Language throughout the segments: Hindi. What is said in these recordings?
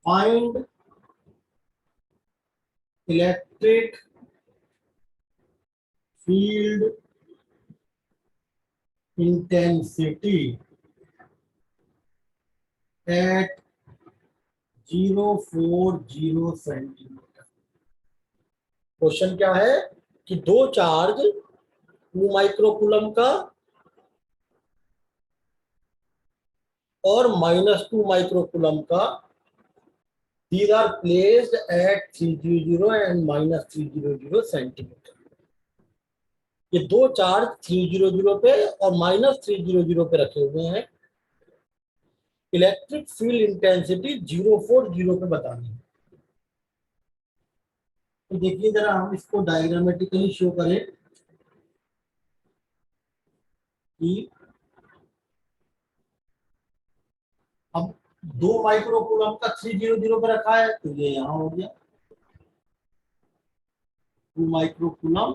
Find electric field intensity at 040 centimetre. Question क्या है कि दो चार्ज 2 माइक्रोकूलम का और -2 माइक्रोकूलम का, these are placed at 300 and -300 centimetre. ये दो चार्ज 300 पे और -300 पे रखे हुए हैं। इलेक्ट्रिक फील्ड इंटेंसिटी 040 पे बतानी है। तो देखिए जरा हम इसको डायग्रामेटिकली शो करें कि अब 2 माइक्रोकूलम का 300 पे रखा है, तो ये यहां हो गया 2 माइक्रोकूलम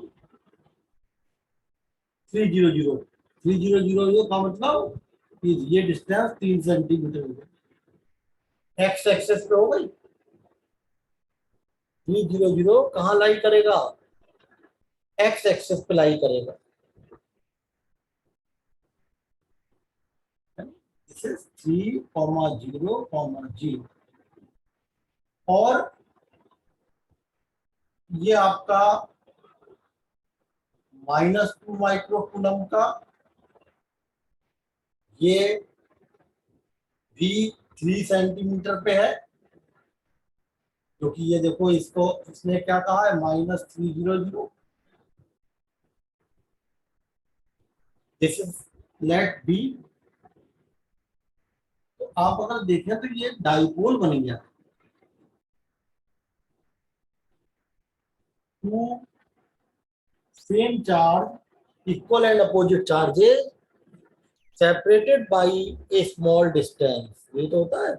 300 300 का मतलब ये डिस्टेंस 3 सेंटीमीटर हो गई। एक्स एक्सेस पे हो गई। 300 कहाँ लाई करेगा? एक्स एक्सेस पे लाई करेगा। दिस इज 3,0,G और ये आपका -2 माइक्रोकूलम का, ये भी 3 सेंटीमीटर पे है, क्योंकि ये देखो इसको इसने क्या कहा है -300। This is let B. तो आप अगर देखें तो ये डाइपोल बन गया। Two same charge equal and opposite charges separated by a small distance, ये तो होता है।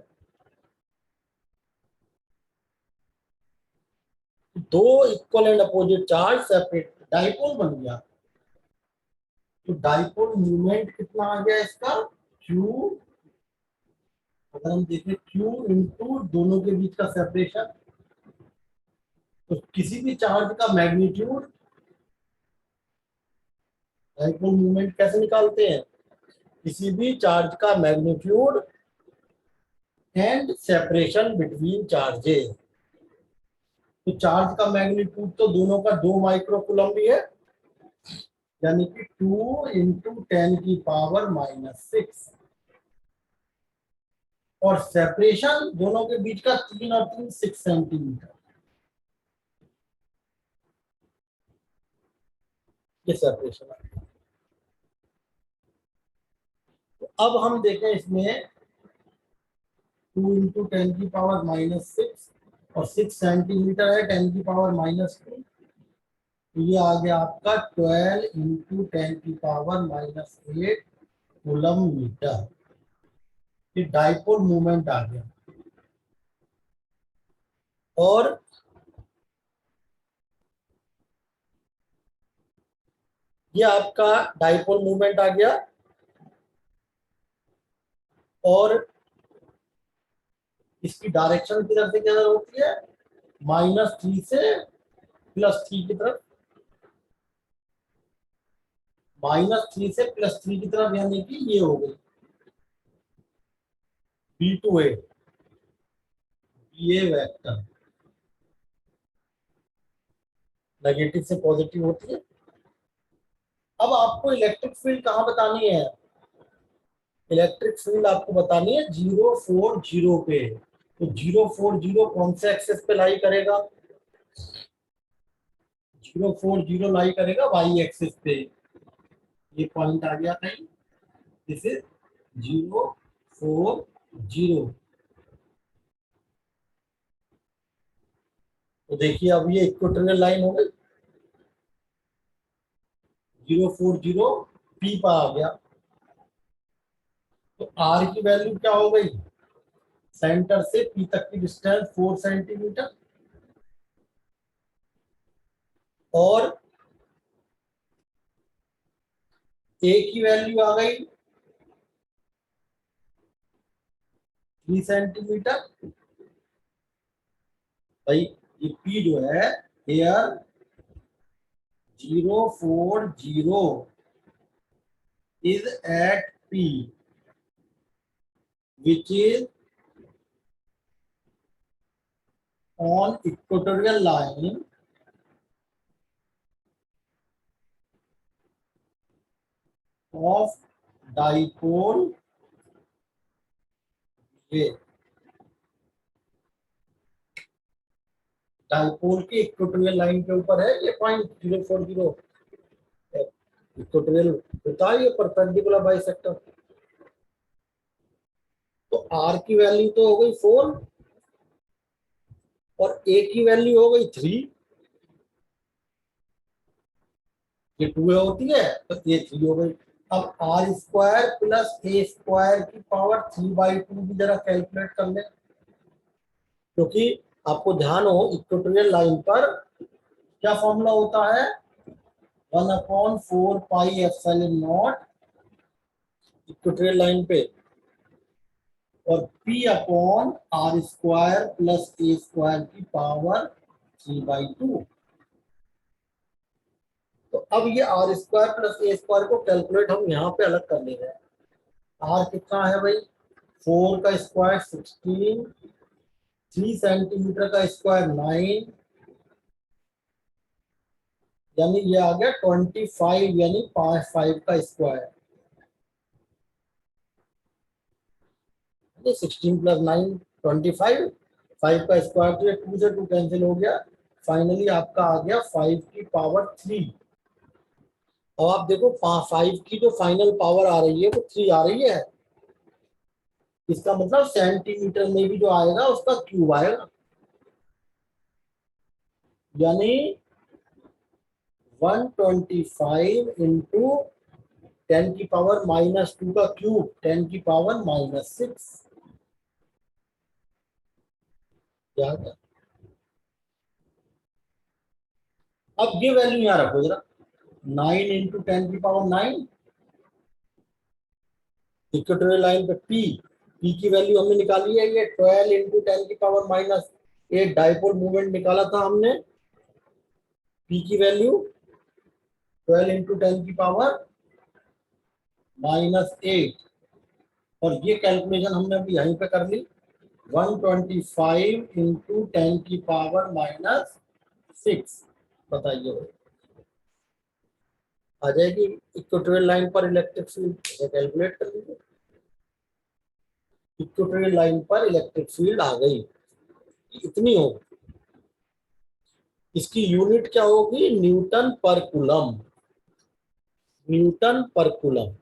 दो equal and opposite charge separate, dipole बन गया। तो डाइपोल मूवमेंट कितना आ गया इसका? Q, अगर हम देखें Q इंटू दोनों के बीच का सेपरेशन, तो किसी भी चार्ज का मैग्नीट्यूड, डाइपोल मूवमेंट कैसे निकालते हैं? किसी भी चार्ज का magnitude and separation between charges. तो चार्ज का मैग्नीट्यूड तो दोनों का 2 माइक्रोकूलम भी है, यानी कि 2 इंटू 10⁻⁻⁶, और सेपरेशन दोनों के बीच का 3 और 3 6 सेंटीमीटर। ये सेपरेशन है। तो अब हम देखें इसमें 2 इंटू 10⁻⁻⁶ और 6 सेंटीमीटर है 10⁻⁻²। तो ये आ गया आपका 12 इंटू 10⁻⁸ कूलम मीटर। ये डाइपोल मूवमेंट आ गया। और ये आपका डाइपोल मूवमेंट आ गया। और इसकी डायरेक्शन किधर से किधर होती है? -3 से +3 की तरफ। -3 से +3 की तरफ, यानी कि ये हो गई B2A, ये वेक्टर नेगेटिव से पॉजिटिव होती है। अब आपको इलेक्ट्रिक फील्ड कहाँ बतानी है? इलेक्ट्रिक फील्ड आपको बतानी है 040 पे। तो 040 कौन से एक्सेस पे लाई करेगा? 040 लाई करेगा वाई एक्सेस पे। ये पॉइंट आ गया कहीं, दिस इज 040। तो देखिए अब ये इक्वेटोरियल लाइन हो गई। 040 P पर आ गया। तो R की वैल्यू क्या हो गई? सेंटर से P तक की डिस्टेंस 4 सेंटीमीटर, और A की वैल्यू आ गई 3 सेंटीमीटर, भाई ये P जो है here 040 is at P which is on equatorial line of dipole A। Dipole की इक्वेटोरियल लाइन के ऊपर है ये .040 इक्वेटोरियल होता है ये परपेंडिकुलर बाइसेक्टर। तो आर की वैल्यू तो हो गई 4 और ए की वैल्यू हो गई 3। ये 2 होती है तो ये 3 हो गई। अब r square plus a square की पावर 3/2 भी जरा कैलकुलेट कर ले, क्योंकि आपको ध्यान हो इक्वेटोरियल लाइन पर क्या फॉर्मूला होता है 1/4 pi epsilon nought equatorial line पे और P upon r square plus a square की पावर 3/2। तो अब ये r square plus a square को कैलकुलेट हम यहाँ पे अलग कर ले रहे हैं। आर कितना है भाई 4 का स्क्वायर 16, 3 सेंटीमीटर का स्क्वायर 9, यानी ये आ गया 25 यानी 5 का स्क्वायर। 16 प्लस 9 25, 5 का स्क्वायर तो ये 2 से 2 कैंसिल हो गया। फाइनली आपका आ गया 5 की पावर 3। अब आप देखो 5 की जो फाइनल पावर आ रही है वो 3 आ रही है। इसका मतलब सेंटीमीटर में भी जो आएगा उसका क्यूब आएगा, यानी 125 इंटू 10⁻⁻2 का क्यूब 10⁻⁻6। क्या है? अब ये वैल्यू यहाँ रखो जरा 9 इंटू 10⁻9 इक्वेटोरियल लाइन पे पी की वैल्यू हमने निकाली है ये 12 इंटू 10⁻⁸ डाइपोल मूवमेंट निकाला था हमने। पी की वैल्यू 12 इंटू 10⁻⁻8 और ये कैलकुलेशन हमने अभी यहीं पे कर ली 125 इंटू 10⁻⁻6। बताइए आ जाएगी इक्वेटोरियल लाइन पर इलेक्ट्रिक फील्ड कैलकुलेट कर लीजिए। इक्वेटोरियल लाइन पर इलेक्ट्रिक फील्ड आ गई, इतनी होगी। इसकी यूनिट क्या होगी न्यूटन पर कूलम। न्यूटन पर कूलम।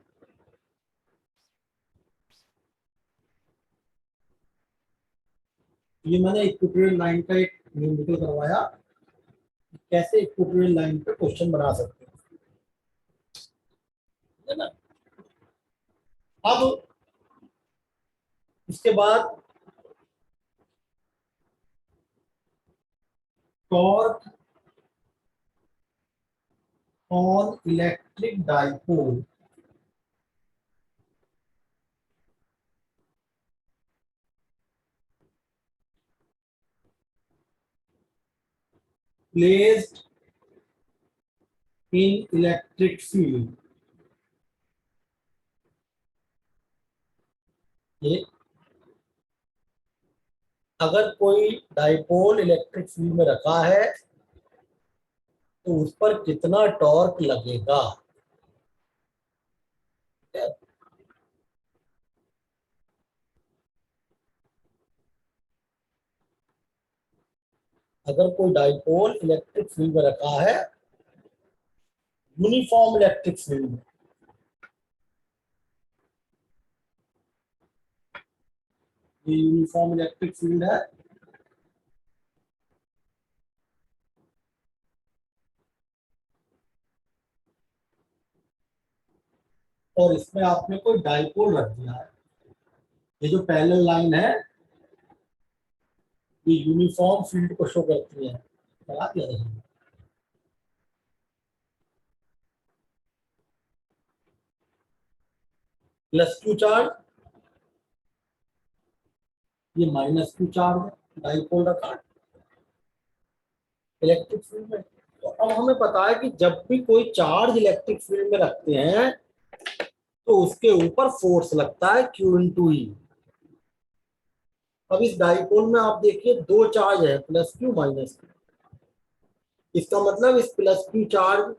ये मैंने इक्वेटोरियल लाइन का एक न्यूमेरिकल करवाया, कैसे इक्वेटोरियल लाइन पे क्वेश्चन बना सकते हैं, है ना। अब इसके बाद torque on electric dipole. Placed in electric field. ये अगर कोई डाइपोल इलेक्ट्रिक फील्ड में रखा है तो उस पर कितना टॉर्क लगेगा। अगर कोई डाइपोल इलेक्ट्रिक फील्ड में रखा है यूनिफॉर्म इलेक्ट्रिक फील्ड में, ये यूनिफॉर्म इलेक्ट्रिक फील्ड है, और इसमें आपने कोई डाइपोल रख दिया है। ये जो पैरेलल लाइन है ये यूनिफॉर्म फील्ड को शो करती है। बता दिया था। +Q चार्ज, ये -Q चार्ज है, डाइपोल रखा। इलेक्ट्रिक फील्ड में। तो अब हमें पता है कि जब भी कोई चार्ज इलेक्ट्रिक फील्ड में रखते हैं तो उसके ऊपर फोर्स लगता है Q इंटू ई। अब इस डाइपोल में आप देखिए दो चार्ज है, प्लस क्यू माइनस क्यू। इसका मतलब इस प्लस क्यू चार्ज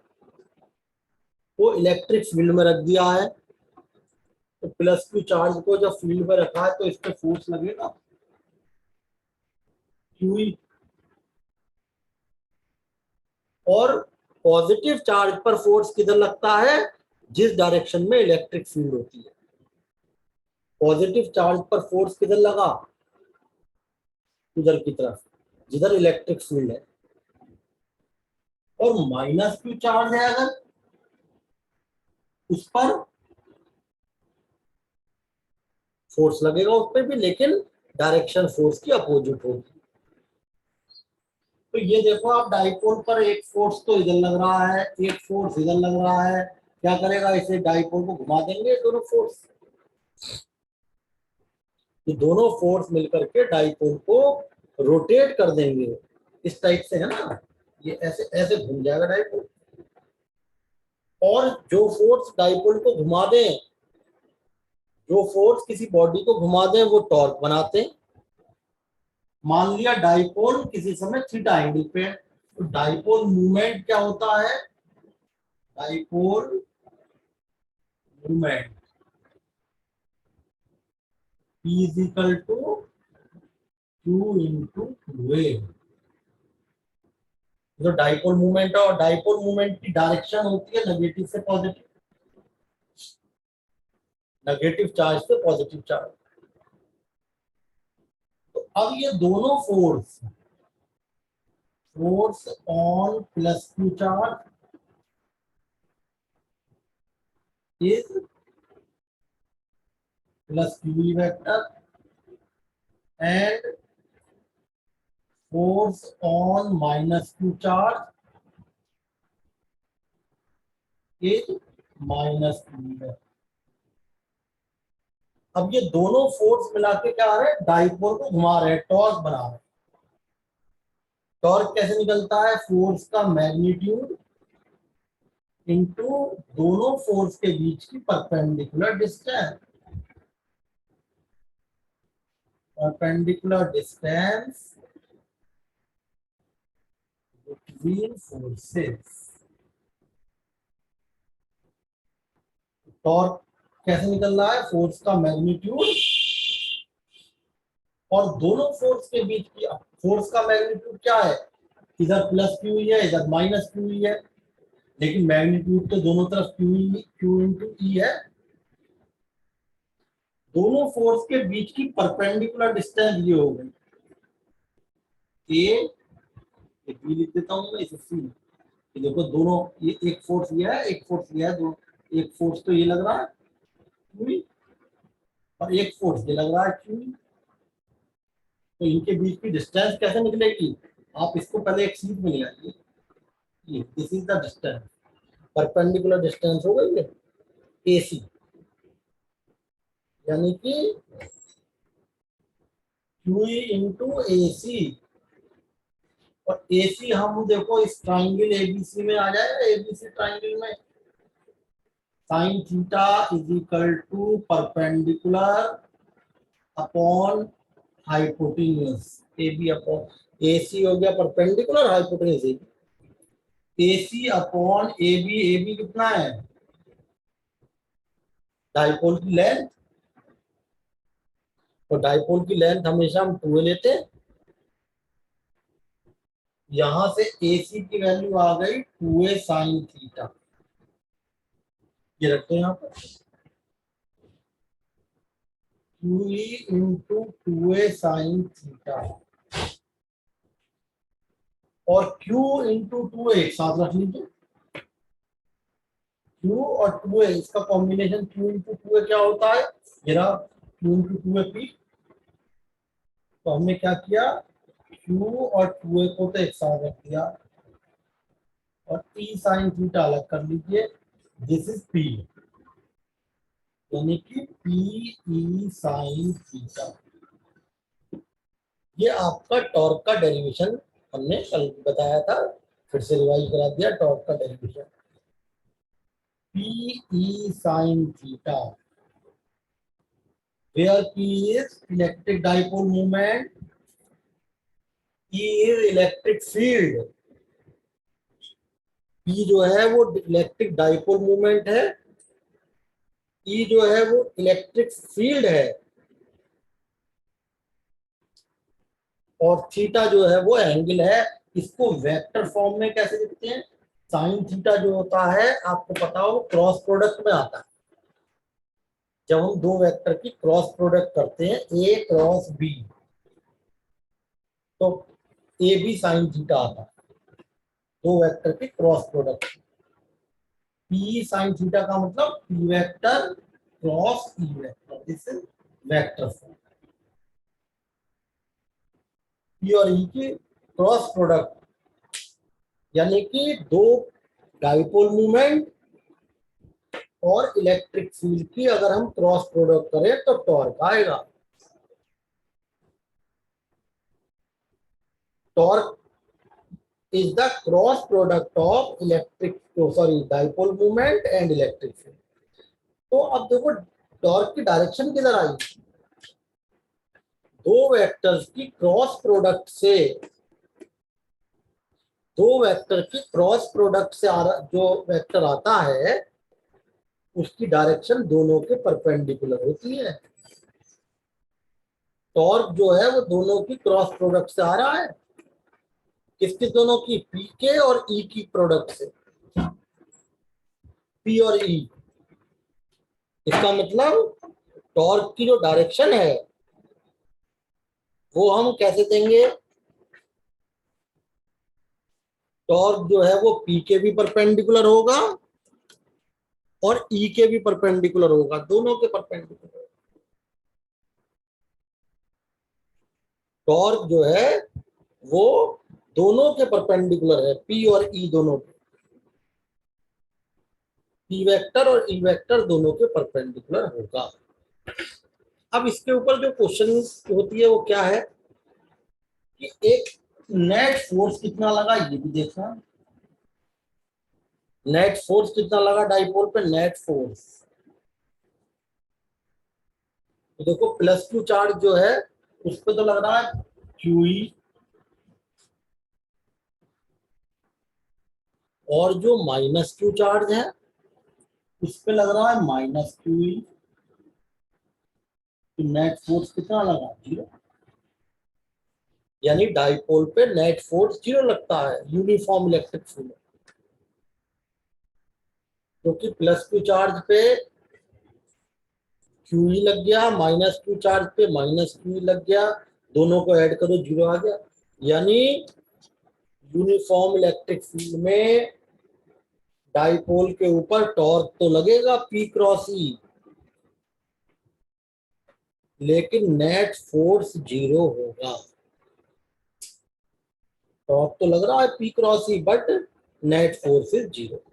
को इलेक्ट्रिक फील्ड में रख दिया है, तो प्लस क्यू चार्ज को जब फील्ड में रखा है तो इस पर फोर्स लगेगा क्यू। और पॉजिटिव चार्ज पर फोर्स किधर लगता है, जिस डायरेक्शन में इलेक्ट्रिक फील्ड होती है। पॉजिटिव चार्ज पर फोर्स किधर लगा, उधर की तरफ जिधर इलेक्ट्रिक फील्ड है। और माइनस क्यू चार्ज है अगर, उस पर फोर्स लगेगा उस पर भी, लेकिन डायरेक्शन फोर्स की अपोजिट होगी। तो ये देखो आप डाइपोल पर एक फोर्स तो इधर लग रहा है, एक फोर्स इधर लग रहा है। क्या करेगा, इसे डाइपोल को घुमा देंगे दोनों फोर्स। ये दोनों फोर्स मिलकर के डाइपोल को रोटेट कर देंगे, इस टाइप से है ना। ये ऐसे ऐसे घूम जाएगा डाइपोल। और जो फोर्स डाइपोल को घुमा दे, जो फोर्स किसी बॉडी को घुमा दे वो टॉर्क बनाते हैं। मान लिया डाइपोल किसी समय थीटा एंगल पे है, तो डाइपोल मूवमेंट क्या होता है, dipole movement P is equal to Q into 2A। जो डाइपोल मूवमेंट है, और डाइपोल मूवमेंट की डायरेक्शन होती है नेगेटिव से पॉजिटिव, नेगेटिव चार्ज से पॉजिटिव चार्ज। तो अब ये दोनों force, force on plus Q charge is plus Q vector and force on minus Q charge is minus Q vector. अब ये दोनों फोर्स मिला के क्या आ रहे हैं, डाइपोल को घुमा रहे हैं, टॉर्क बना रहे हैं। टॉर्क कैसे निकलता है, फोर्स का मैग्नीट्यूड इनटू दोनों फोर्स के बीच की perpendicular distance, perpendicular distance between forces. Torque कैसे निकल रहा है, फोर्स का मैग्नीट्यूड और दोनों फोर्स के बीच की, फोर्स का मैग्नीट्यूड क्या है, इधर प्लस क्यू है इधर माइनस क्यू है, लेकिन मैग्नीट्यूड तो दोनों तरफ क्यू इंटू ई है। दोनों फोर्स के बीच की परपेंडिकुलर डिस्टेंस ये हो गई ए, बी लिख देता हूं मैं, इसे सी। देखो दोनों, ये एक फोर्स ये है, एक फोर्स ये है, दो एक फोर्स तो ये लग रहा है क्यू, और एक फोर्स ये लग रहा है क्यू। तो इनके बीच की डिस्टेंस कैसे निकलेगी, आप इसको पहले एक सीट में ले आइए, ये this is the distance, perpendicular distance हो गई है AC, यानी कि QE इंटू AC। और AC हम देखो इस ट्राइंगल ABC में आ जाएगा, ABC ट्राइंगल में sine theta is equal to perpendicular upon hypotenuse AB upon AC हो गया perpendicular, hypotenuse AC upon AB। AB कितना है, डाइपोल की लेंथ, तो डाइपोल की लेंथ हमेशा हम 2a लेते हैं। यहां से AC की वैल्यू आ गई 2a साइन थीटा, ये रखते हैं यहाँ पर QE into 2a sine theta, और Q इंटू 2a एक साथ रख लीजिए। Q और 2a इसका कॉम्बिनेशन Q इंटू 2a क्या होता है, मेरा Q इंटू 2a P। तो हमने क्या किया, Q और 2a को तो एक साथ रख दिया, और P साइन थीटा अलग कर लीजिए, दिस इज P, यानी कि PE साइन थीटा। ये आपका टॉर्क का डेरिवेशन हमने कल बताया था, फिर से रिवाइज करा दिया। टॉर्क का derivation p E sine theta, where p is electric dipole movement, E is electric field. P जो है वो इलेक्ट्रिक डाइपोल मूवमेंट है, ई जो है वो इलेक्ट्रिक फील्ड है, और थीटा जो है वो एंगल है। इसको वेक्टर फॉर्म में कैसे लिखते हैं? साइन थीटा जो होता है आपको पता हो क्रॉस प्रोडक्ट में आता है। जब हम दो वेक्टर की क्रॉस प्रोडक्ट करते हैं ए क्रॉस बी, तो ए बी साइन थीटा आता है, दो वेक्टर की cross product. P sine theta का मतलब P vector cross E vector, this is vector form. P और ई की क्रॉस प्रोडक्ट, यानी कि दो डाइपोल मूवमेंट और इलेक्ट्रिक फील्ड की अगर हम क्रॉस प्रोडक्ट करें तो टॉर्क आएगा। Torque is the cross product of electric dipole movement and electric field. तो अब देखो टॉर्क की डायरेक्शन किधर आई? दो वेक्टर्स की क्रॉस प्रोडक्ट से, दो वेक्टर की क्रॉस प्रोडक्ट से जो वेक्टर आता है उसकी डायरेक्शन दोनों के परपेंडिकुलर होती है। टॉर्क जो है वो दोनों की क्रॉस प्रोडक्ट से आ रहा है। किसकी? दोनों की, पी के और ई की प्रोडक्ट से, पी और ई। इसका मतलब टॉर्क की जो डायरेक्शन है वो हम कैसे देंगे? टॉर्क जो है वो पी के भी परपेंडिकुलर होगा और ई के भी परपेंडिकुलर होगा, दोनों के परपेंडिकुलर। टॉर्क जो है वो दोनों के परपेंडिकुलर है, पी और ई दोनों के। पी वेक्टर और ई वेक्टर दोनों के परपेंडिकुलर होगा। अब इसके ऊपर जो क्वेश्चन होती है वो क्या है कि एक नेट फोर्स कितना लगा ये भी देखना। नेट फोर्स कितना लगा डाइपोल पे? नेट फोर्स तो देखो प्लस क्यू चार्ज जो है उस पे तो लग रहा है क्यूई, और जो माइनस क्यू चार्ज है उस पे लग रहा है माइनस क्यूई। तो नेट फोर्स कितना लगा? जीरो। यानी डाइपोल पे नेट फोर्स जीरो लगता है, यूनिफॉर्म इलेक्ट्रिक फील्ड। क्योंकि प्लस क्यू चार्ज पे क्यू ही लग गया, माइनस क्यू चार्ज पे माइनस क्यू लग गया, दोनों को ऐड करो जीरो आ गया। यानी यूनिफॉर्म इलेक्ट्रिक फील्ड में डाइपोल के ऊपर टॉर्क तो लगेगा पी क्रॉस ई, लेकिन नेट फोर्स जीरो होगा। टॉर्क तो लग रहा है P cross E but net force is zero.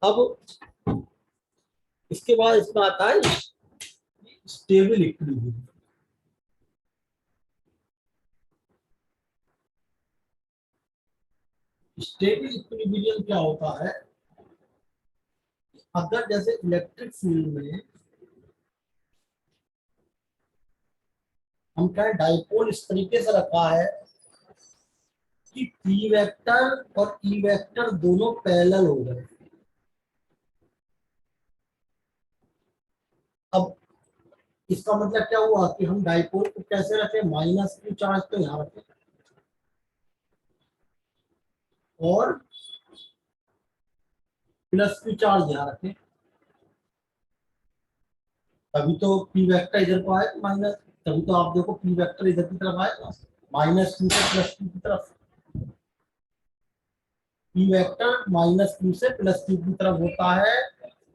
अब इसके बाद इसमें आता है स्टेबल इक्विलिब्रियम। स्टेबल इक्विलिब्रियम क्या होता है? अगर जैसे इलेक्ट्रिक फील्ड में हम क्या डाइपोल इस तरीके से रखा है कि पी वेक्टर और ई वेक्टर दोनों पैरेलल हो गए। अब इसका मतलब क्या हुआ कि हम डाइपोल को कैसे रखें? माइनस क्यू चार्ज तो यहाँ रखें और प्लस क्यू चार्ज यहाँ रखें, तभी तो पी वेक्टर इधर को आए माइनस। तभी तो आप देखो पी वेक्टर इधर की तरफ आएगा, माइनस क्यू से प्लस क्यू की तरफ। पी वेक्टर माइनस क्यू से प्लस क्यू की तरफ होता है।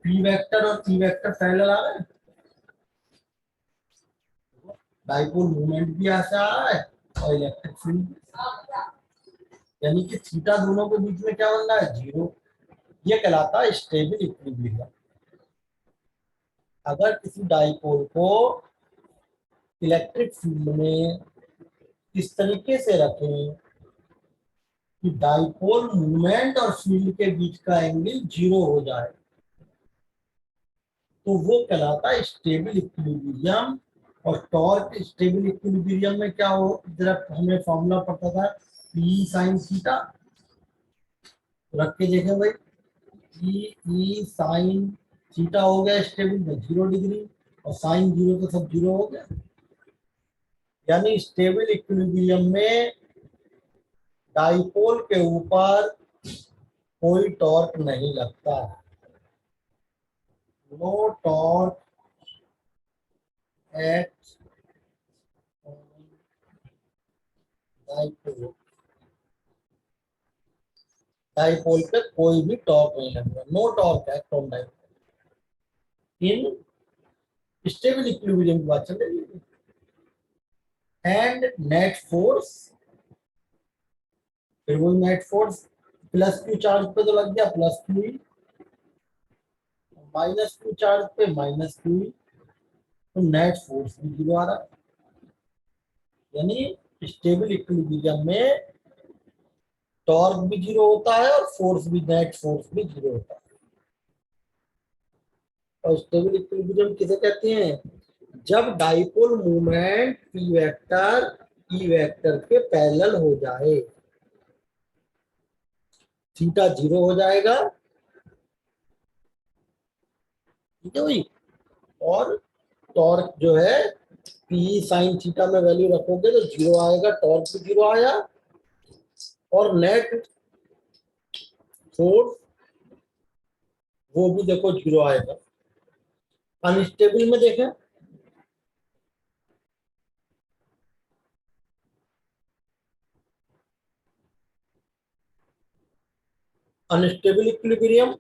पी वेक्टर और ई वेक्टर पैरेलल आ रहे हैं, डाइपोल मूवमेंट भी ऐसा आ रहा है और इलेक्ट्रिक फील्ड, यानी कि थीटा दोनों के बीच में क्या बन रहा है? जीरो। ये कहलाता है स्टेबल इक्विलिब्रियम। अगर किसी डाइपोल को इलेक्ट्रिक फील्ड में इस तरीके से रखें कि डाइपोल मूवमेंट और फील्ड के बीच का एंगल 0 हो जाए, तो वो कहलाता है स्टेबल इक्विलिब्रियम। और टॉर्क स्टेबल इक्विलिब्रियम में क्या हो, जरा हमें फॉर्मूला पता था, पी साइन थीटा। रख के देखें भाई, ई साइन थीटा हो गया स्टेबल में 0 डिग्री, और साइन 0 तो सब 0 हो गया। यानी स्टेबल इक्विलिब्रियम में डाइपोल के ऊपर कोई टॉर्क नहीं लगता, no torque at dipole. Dipole पे कोई भी टॉर्क नहीं लगेगा, no torque act on dipole in stable equilibrium की बात चल रही है। एंड नेट फोर्स, फिर वो net force plus Q charge पे तो लग गया plus Q, minus Q charge पे माइनस क्यू, तो नेट फोर्स भी 0 आ रहा है। यानी स्टेबल इक्विलिब्रियम में टॉर्क भी 0 होता है और फोर्स भी, नेट फोर्स भी 0 होता है। और स्टेबल इक्विलिब्रियम किसे कहते हैं, जब डाइपोल मूवमेंट ई वेक्टर के पैरेलल हो जाए, थीटा 0 हो जाएगा, ठीक है भाई। और टॉर्क जो है पी साइन थीटा में वैल्यू रखोगे तो 0 आएगा, टॉर्क भी 0 आया, और नेट फोर्स वो भी देखो 0 आएगा। अनस्टेबल में देखें, अनस्टेबल इक्विलिब्रियम,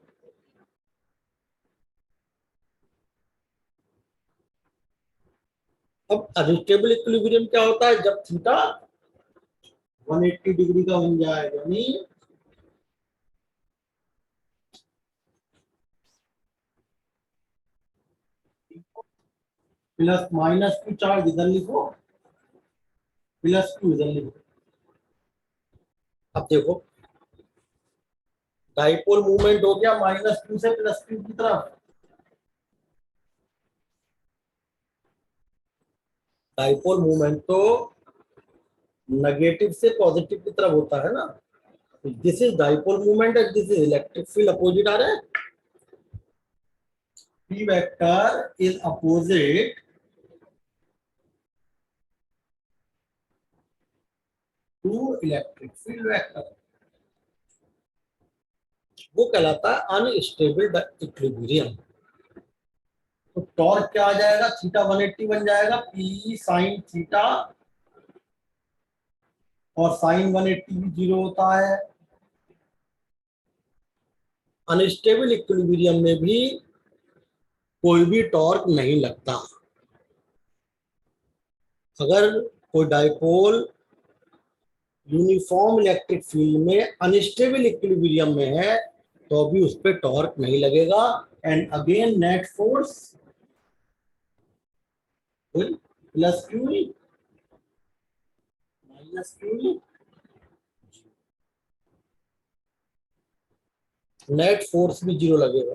अब अनस्टेबल इक्विलिब्रियम क्या होता है, जब थीटा 180 डिग्री का बन जाए, यानी प्लस माइनस क्यू चार्ज इधर लिखो, प्लस क्यू इधर लिखो। अब देखो डाइपोल मूवमेंट हो गया माइनस क्यू से प्लस क्यू की तरफ, डाइपोल मूवमेंट तो नेगेटिव से पॉजिटिव की तरफ होता है ना, this is dipole movement and this is electric field, opposite आ रहा है। P vector is opposite to electric field vector, वो कहलाता है अनस्टेबल इक्विलिब्रियम। तो टॉर्क क्या आ जाएगा, थीटा 180 बन जाएगा, पी साइन थीटा, और साइन 180 भी 0 होता है। अनस्टेबल इक्विलिब्रियम में भी कोई भी टॉर्क नहीं लगता। अगर कोई डाइपोल यूनिफॉर्म इलेक्ट्रिक फील्ड में अनस्टेबल इक्विलिब्रियम में है तो भी उस पर टॉर्क नहीं लगेगा। And again net force plus Q minus Q, net force भी 0 लगेगा।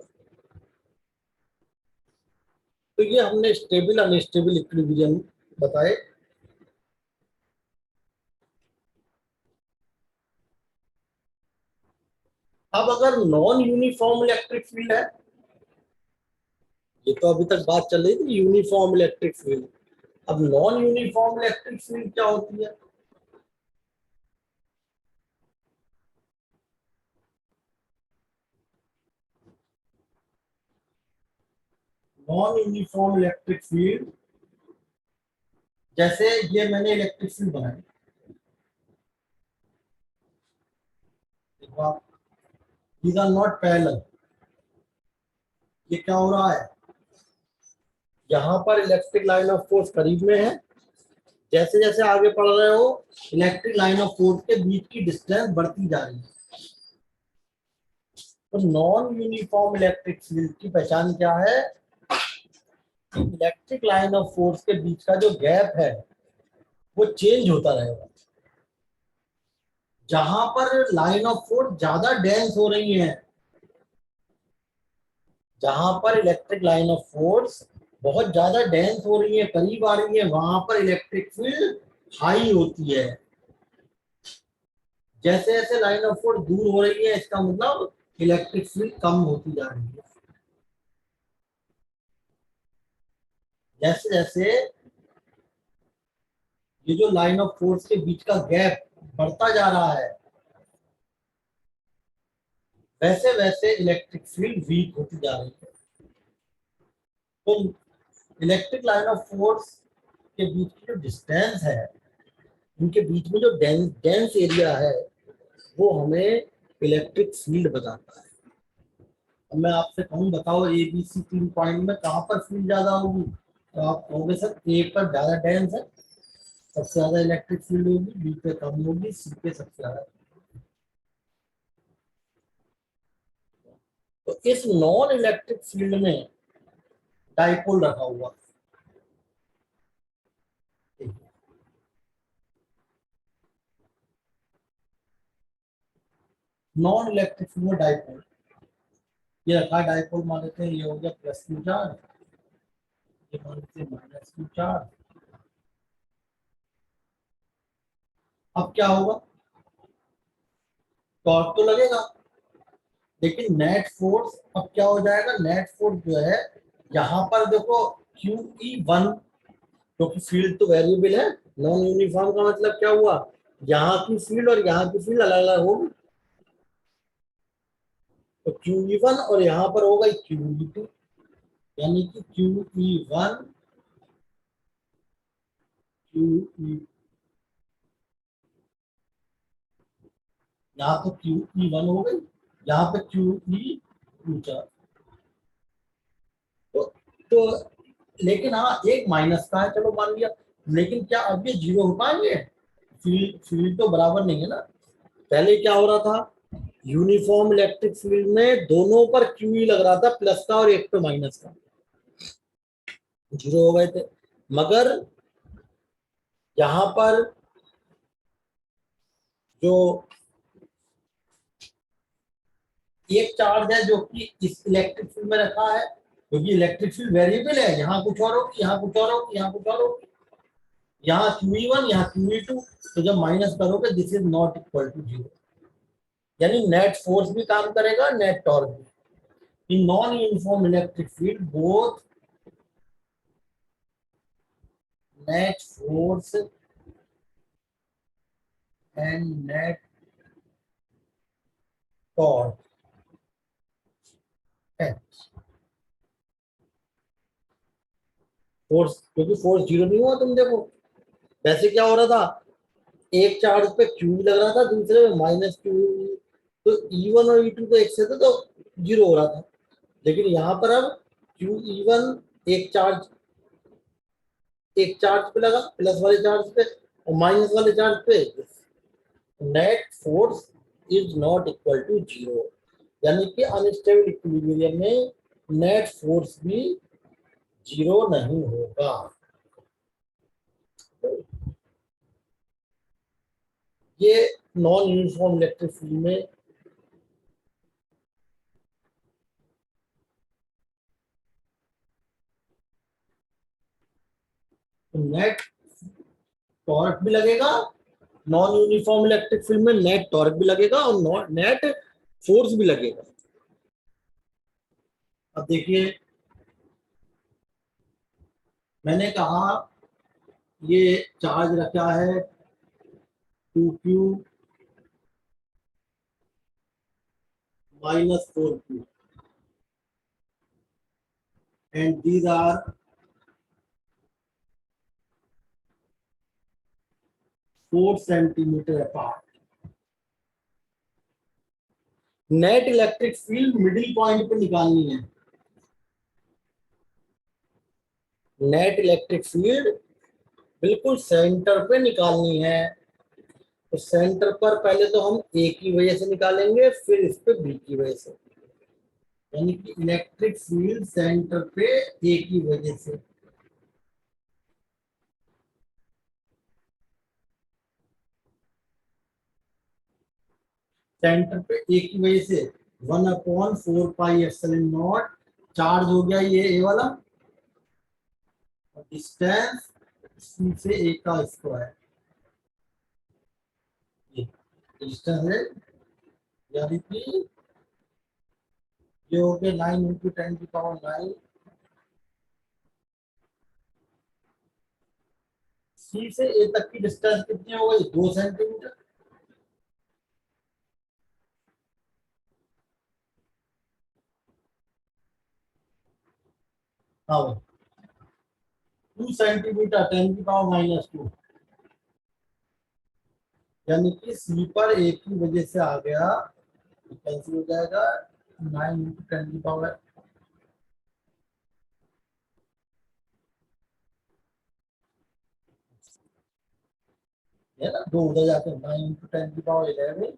तो ये हमने स्टेबल अनस्टेबल इक्विलिब्रियम बताए। अब अगर नॉन यूनिफॉर्म इलेक्ट्रिक फील्ड है, ये तो अभी तक बात चल रही थी यूनिफॉर्म इलेक्ट्रिक फील्ड, अब नॉन यूनिफॉर्म इलेक्ट्रिक फील्ड क्या होती है, नॉन यूनिफॉर्म इलेक्ट्रिक फील्ड, जैसे ये मैंने इलेक्ट्रिक फील्ड बनाई, देखो आप, दीज आर नॉट पैरेलल। ये क्या हो रहा है, यहाँ पर इलेक्ट्रिक लाइन ऑफ फोर्स करीब में है, जैसे जैसे आगे पढ़ रहे हो इलेक्ट्रिक लाइन ऑफ फोर्स के बीच की डिस्टेंस बढ़ती जा रही है। तो नॉन यूनिफॉर्म इलेक्ट्रिक फील्ड की पहचान क्या है, इलेक्ट्रिक लाइन ऑफ फोर्स के बीच का जो गैप है वो चेंज होता रहेगा। जहां पर लाइन ऑफ फोर्स ज्यादा डेंस हो रही है, जहां पर इलेक्ट्रिक लाइन ऑफ फोर्स बहुत ज्यादा डेंस हो रही है, करीब आ रही है, वहां पर इलेक्ट्रिक फील्ड हाई होती है। जैसे जैसे लाइन ऑफ फोर्स दूर हो रही है, इसका मतलब इलेक्ट्रिक फील्ड कम होती जा रही है। जैसे जैसे ये जो लाइन ऑफ फोर्स के बीच का गैप बढ़ता जा रहा है, वैसे वैसे इलेक्ट्रिक फील्ड वीक होती जा रही है। तो इलेक्ट्रिक लाइन ऑफ फोर्स के बीच की जो डिस्टेंस है, उनके बीच में जो डेंस डेंस एरिया है, वो हमें इलेक्ट्रिक फील्ड बताता है। अब मैं आपसे कहूँ, बताओ ए बी सी 3 पॉइंट में कहाँ पर फील्ड ज्यादा होगी, तो आप कहोगे सर ए पर ज्यादा डेंस है, सबसे ज्यादा इलेक्ट्रिक फील्ड होगी, बी पे कम होगी, सी पे सबसे ज्यादा। तो इस नॉन इलेक्ट्रिक फील्ड में डाइपोल रखा हुआ, नॉन इलेक्ट्रिक फील्ड में डाइपोल, ये रखा डाइपोल, मान लेते हैं ये हो गया प्लस क्यू चार्ज, ये मान लेते हैं माइनस क्यू चार्ज। अब क्या होगा, टॉर्क तो लगेगा, लेकिन नेट फोर्स अब क्या हो जाएगा, नेट फोर्स जो है यहाँ पर देखो QE1, क्योंकि फील्ड तो वेरिएबल है, नॉन यूनिफॉर्म का मतलब क्या हुआ, यहाँ की फील्ड और यहाँ की फील्ड अलग अलग होगी। तो QE1 और यहाँ पर होगा QE2, यानी कि QE1 QE, यहाँ तो QE1 हो गई, यहाँ पे QE2 चार्ज। तो लेकिन हाँ एक माइनस का है, चलो मान लिया, लेकिन क्या अब ये जीरो हो पाएंगे, फील्ड फील्ड तो बराबर नहीं है ना। पहले क्या हो रहा था, यूनिफॉर्म इलेक्ट्रिक फील्ड में दोनों पर QE लग रहा था, प्लस का और एक पे माइनस का, जीरो हो गए थे। मगर यहाँ पर जो एक चार्ज है जो कि इस इलेक्ट्रिक फील्ड में रखा है, क्योंकि इलेक्ट्रिक फील्ड वेरिएबल है, यहाँ कुछ और होगी, यहाँ कुछ और होगी, यहाँ कुछ और होगी, यहाँ QE1 यहाँ QE2, तो जब माइनस करोगे this is not equal to zero, यानी नेट फोर्स भी काम करेगा, नेट टॉर्क भी। In non uniform electric field both net force and net torque है। फोर्स, क्योंकि फोर्स जीरो नहीं हुआ, तुम देखो वैसे क्या हो रहा था, एक चार्ज पे क्यू लग रहा था, दूसरे में माइनस क्यू, तो E1 और E2 तो एक से थे, तो जीरो हो रहा था। लेकिन यहाँ पर अब QE1 एक चार्ज पे लगा, प्लस वाले चार्ज पे और माइनस वाले चार्ज पे, net force is not equal to zero, यानी कि अनस्टेबल इक्विलिब्रियम में नेट फोर्स भी जीरो नहीं होगा। ये नॉन यूनिफॉर्म इलेक्ट्रिक फील्ड में नेट टॉर्क भी लगेगा, नॉन यूनिफॉर्म इलेक्ट्रिक फील्ड में नेट टॉर्क भी लगेगा और नेट फोर्स भी लगेगा। अब देखिए, मैंने कहा ये चार्ज रखा है 2Q minus 4Q and these are 4 centimeter apart. Net electric field middle point पे निकालनी है, नेट इलेक्ट्रिक फील्ड बिल्कुल सेंटर पे निकालनी है। तो सेंटर पर पहले तो हम ए की वजह से निकालेंगे, फिर इस पे बी की वजह से। यानी कि इलेक्ट्रिक फील्ड सेंटर पे ए की वजह से, सेंटर पे ए की वजह से 1/4 पाई एप्सिलॉन नॉट चार्ज हो गया ये ए वाला, और डिस्टेंस सी से ए का स्क्वायर, ये डिस्टेंस है, यानी कि ये हो गया 9 × 10⁹ सी से ए तक की डिस्टेंस कितनी हो गई, 2 सेंटीमीटर। हाँ भाई, 2 सेंटीमीटर 10⁻², यानी कि सी पर ए की वजह से आ गया, कैंसिल हो जाएगा, 9 × 10⁻, है ना, दो उधर जाके 9 × 10⁻11,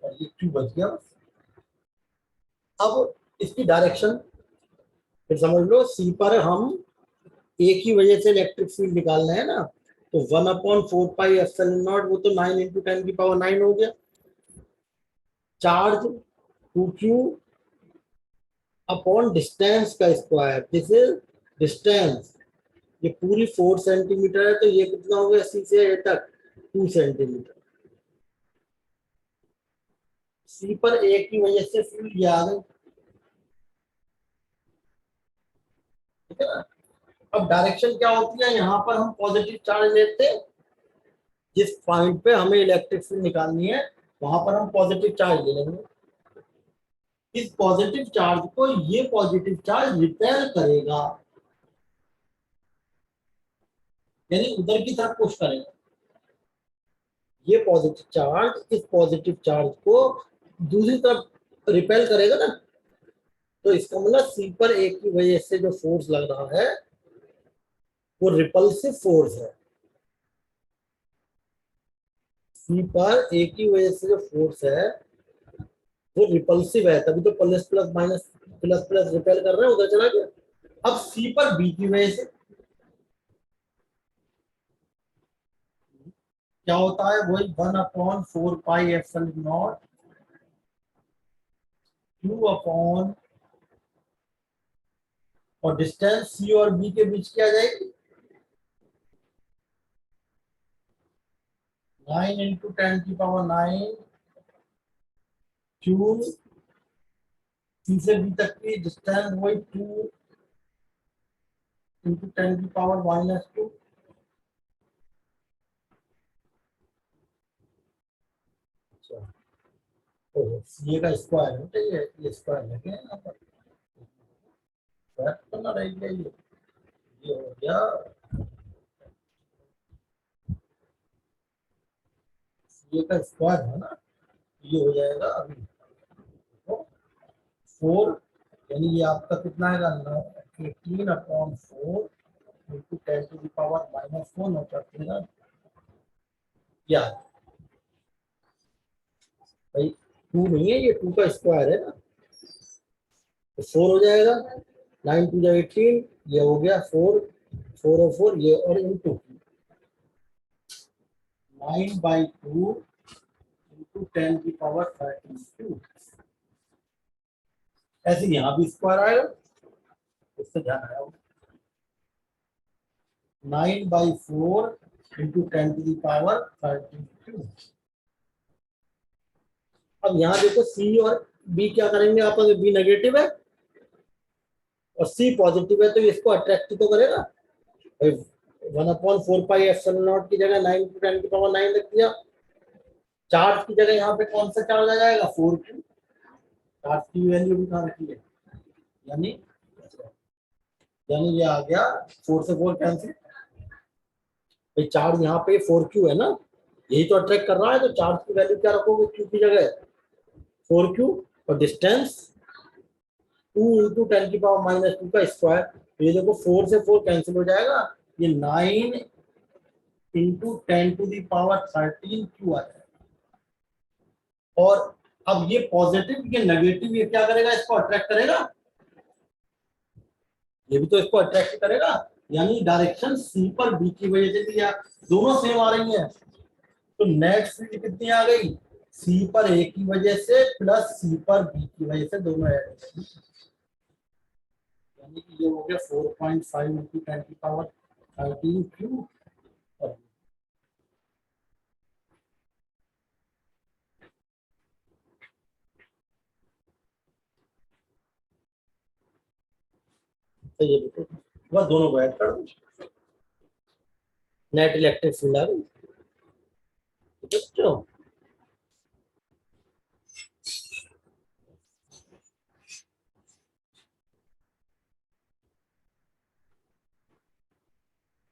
और ये क्यों बच गया बस। अब इसकी डायरेक्शन फिर समझ लो, सी पर हम ए की वजह से इलेक्ट्रिक फील्ड निकालना है ना, तो 1/4 पाई एप्सिलॉन नॉट, वो तो 9 × 10⁻9 हो गया, चार्ज 2q अपॉन डिस्टेंस का स्क्वायर, दिस इज डिस्टेंस, ये पूरी 4 सेंटीमीटर है, तो ये कितना हो गया सी से ए तक, 2 सेंटीमीटर। सी पर ए की वजह से फील्ड ये आ गई, ठीक है ना। अब डायरेक्शन क्या होती है, यहाँ पर हम पॉजिटिव चार्ज लेते हैं, जिस पॉइंट पे हमें इलेक्ट्रिक फील्ड निकालनी है वहां पर हम पॉजिटिव चार्ज ले लेंगे, इस पॉजिटिव चार्ज को ये पॉजिटिव चार्ज रिपेल करेगा, यानी उधर की तरफ पुश करेगा, ये पॉजिटिव चार्ज इस पॉजिटिव चार्ज को दूसरी तरफ रिपेल करेगा ना, तो इसका मतलब सी पर ए की वजह से जो फोर्स लग रहा है वो रिपल्सिव फोर्स है, सी पर ए की वजह से जो फोर्स है वो रिपल्सिव है, तभी तो plus plus minus plus plus repel कर रहे हैं, उधर चला गया। अब सी पर बी की वजह से क्या होता है, वही 1/4 pi epsilon not Q upon, और डिस्टेंस सी और बी के बीच क्या जाएगी, 9 × 10⁹ क्यू, सी से बी तक की डिस्टेंस वही 2 × 10⁻²। तो सी का स्क्वायर है, तो ये स्क्वायर लगे यहाँ पर, स्क्वायर करना रहेगा, ये हो गया, सी का स्क्वायर है ना, ये हो जाएगा अभी तो 4, यानी ये आपका कितना आएगा, 18/4 × 10⁻⁻4 नोट करते हैं क्या भाई, 2 नहीं है, ये 2 का स्क्वायर है ना, तो 4 हो जाएगा, 9 × 2 = 18, ये हो गया 4, 4 और 4 ये, और इंटू 9/2 × 10⁻32, ऐसे यहाँ भी स्क्वायर आएगा, उससे ध्यान आया होगा, 9/4 × 10⁻32। अब यहाँ देखो सी और बी क्या करेंगे आपस में, बी नेगेटिव है और सी पॉजिटिव है, तो इसको अट्रैक्ट तो करेगा, 1/4 पाई एप्सिलॉन नॉट की जगह 9 × 10⁻9 रख दिया, चार्ज की जगह यहाँ पे कौन सा चार्ज आ जाएगा, 4q, चार्ज की वैल्यू भी कहाँ रखी है, यानी यानी ये आ गया 4 से 4 कैंसिल, भाई चार्ज यहाँ पे 4q है ना, यही तो अट्रैक्ट कर रहा है, तो चार्ज की वैल्यू क्या रखोगे q की जगह, 4q, और डिस्टेंस 2 × 10⁻² का स्क्वायर, तो ये देखो 4 से 4 कैंसिल हो जाएगा, ये 9 × 10⁻13 क्यू आ जाएगा, और अब ये पॉजिटिव ये नेगेटिव ये क्या करेगा, इसको अट्रैक्ट करेगा, ये भी तो इसको अट्रैक्ट करेगा, यानी डायरेक्शन सी पर बी की वजह से दिया, दोनों सेम आ रही हैं, तो नेट फील्ड कितनी आ गई, सी पर ए की वजह से प्लस सी पर बी की वजह से, दोनों ऐड हो गई, यानी कि ये हो गया 4.5 इंटू 10⁻13 क्यूब। तो ये देखो बस दोनों को ऐड कर दो, नेट इलेक्ट्रिक फील्ड आ गई, ठीक है बच्चों।